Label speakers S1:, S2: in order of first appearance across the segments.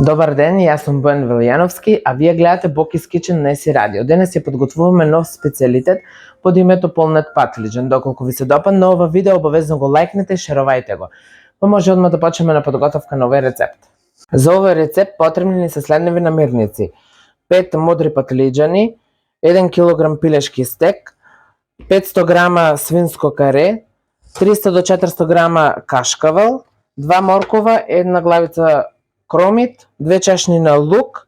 S1: Добар ден, јас сум Бојан Велијановски, а вие гледате Бокис Кичен на СИ Радио. Денес ја подготвуваме нов специјалитет под името полнет патлиџан. Доколку ви се допадне ова видео, обавезно го лајкнете и шеровајте го. Па може одма да почнеме на подготовка на овој рецепт. За овој рецепт потребни ни се следниви намирници: 5 мудри патлиџани, 1 кг пилешки стек, 500 г свинско каре, 300 до 400 г кашкавал, 2 моркова, 1 главица кромит, 2 чашни на лук,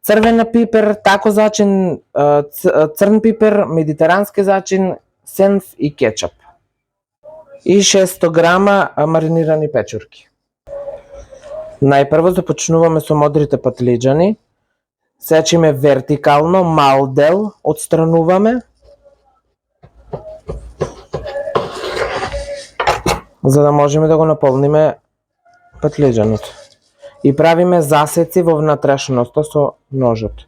S1: црвена пипер, тако зачин, црн пипер, медитерански зачин, сенф и кетчуп. И 600 г маринирани печурки. Најпрво започнуваме со мудрите патлиџани. Сечиме вертикално, мал дел отстрануваме, за да можеме да го наполниме патлиџаното. И правиме засеци во внатрешноста со ножот.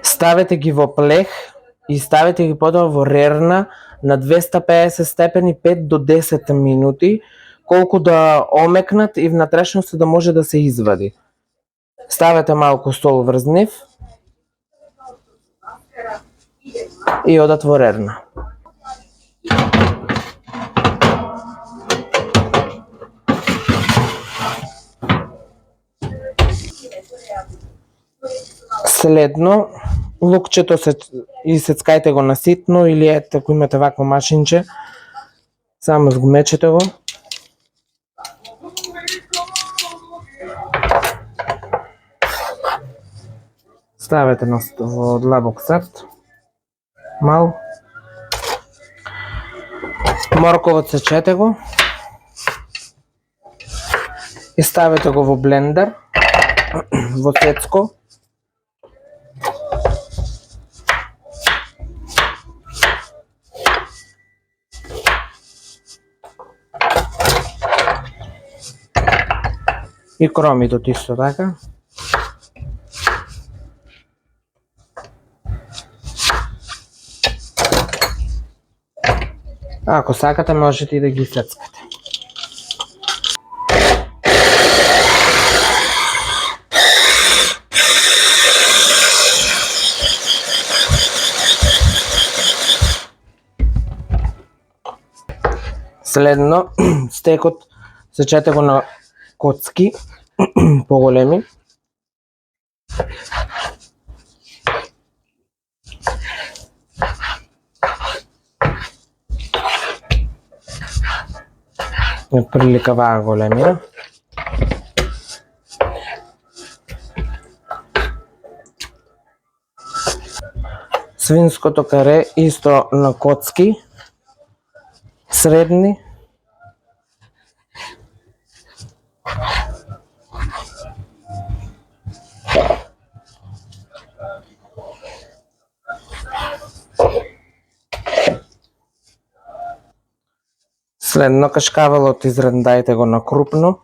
S1: Ставете ги во плех и ставете ги потоа во рерна на 250 степени 5 до 10 минути, колку да омекнат и внатрешноста да може да се извади. Ставете малку сол врз нив и одат во рерна. Следно, лукчето се исецкајте го на ситно или ако имате вакво машинче, само згумечете го. Ставете во длабок срт, мал. Морковот сечете го и ставете го во блендер, во сецко. И кромитот исто така. Ако сакате, можете и да ги сецкате. Следно, стекот сечете го на коцки, поголеми. Прилика ваа големина. Свинското каре исто на коцки, средни. Следно кашкавалот изрендајте го на крупно.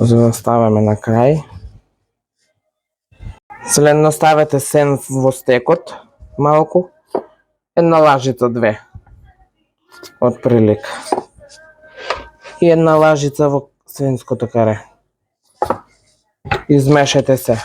S1: За да ставаме на крај. Следно ставете сенф во стекот, малку. 1 лажица 2 од прилика. И 1 лажица во свинското каре. Измешете се.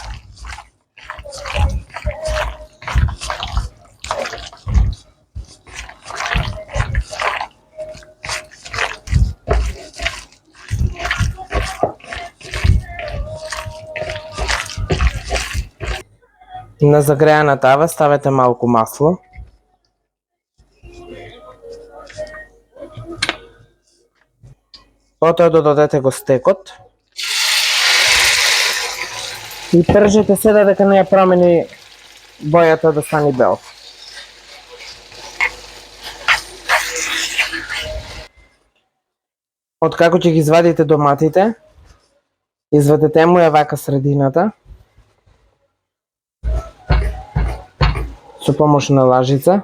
S1: На загреана тава ставете малку масло. Потоа додадете го стекот. И пржете се додека не ја промени бојата да стане бел. Откако ќе ги извадите доматите, извадете му ја вака средината. Со помош на лажица.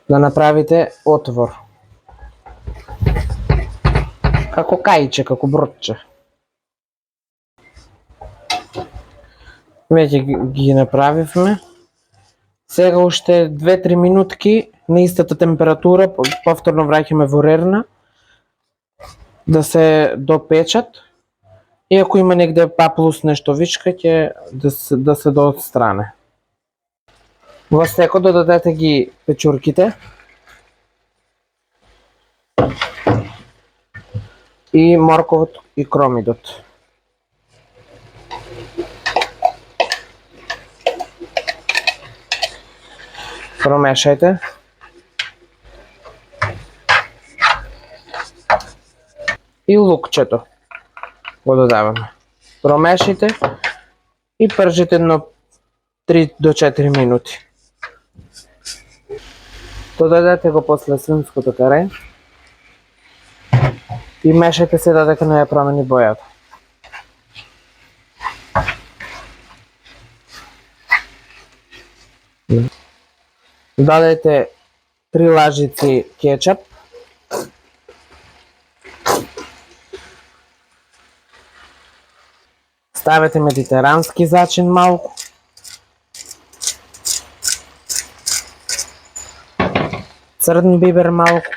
S1: да направите отвор. Како кајче, како бродче. Веќе ги направивме. Сега уште 2-3 минутки на истата температура, повторно враќаме во рерна да се допечат. И ако има негде паплус нешто вичка, ќе да се доотстране. Во стекот додадете ги печурките и морковот и кромидот. Промешајте. И лукчето го додаваме. Промешајте и пржите едно 3 до 4 минути. Додадете го после свинското каре и мешајте се додека не ја промени бојата. Додадете 3 лажици кетчап. Ставете медитерански зачин малку. Црн бибер малку.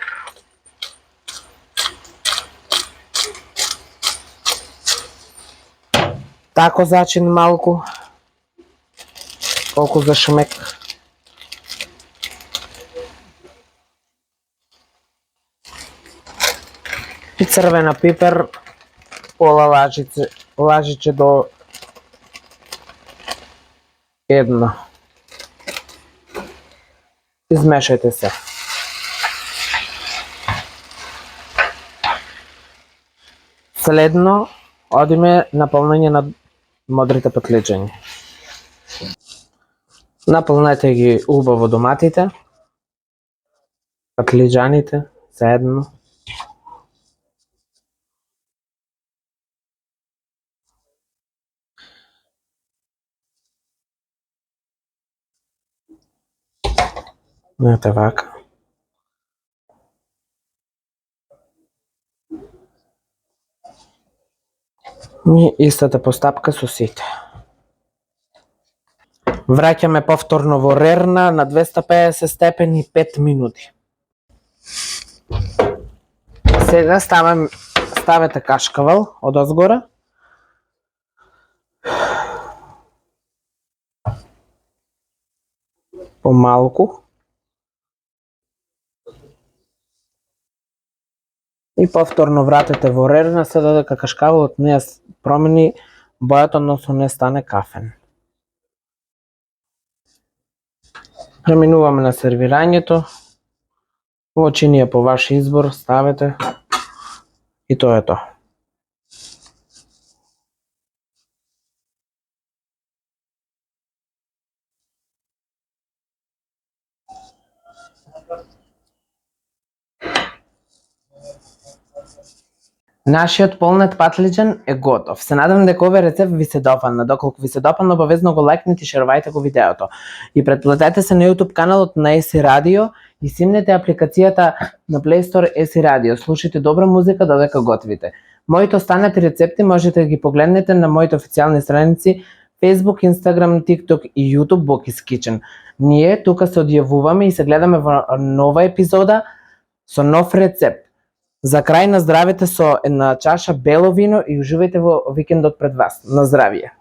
S1: Тако зачин малку. Колку за шмек. И црвена пипер, пола лажиче до 1. Измешајте се. Следно, одиме наполнење на модрите патлиџања. Наполнете ги убаво доматите, патлиџаните, заедно. Ете вака. И истата постапка со сите. Враќаме повторно во рерна на 250 степени 5 минути. Сега ставете кашкавал од озгора. Помалку. И повторно вратете во рерна се додека кашкавалот не ја промени бојата, односно не стане кафен. Преминуваме на сервирањето. Во чинија по ваш избор ставете. И тоа е тоа. Нашиот полнет патлиџан е готов. Се надевам дека овој рецепт ви се допадна. Доколку ви се допадна, обавезно го лајкнете и шерувајте го видеото. И претплатете се на YouTube каналот на SC Radio и симнете апликацијата на Play Store SC Radio. Слушайте добра музика додека готвите. Моите останати рецепти можете да ги погледнете на моите официјални страници Facebook, Instagram, TikTok и YouTube Boki's Kitchen. Ние тука се одјавуваме и се гледаме во нова епизода со нов рецепт. За крај на здравите со една чаша бело вино и уживајте во викендот пред вас. На здравие!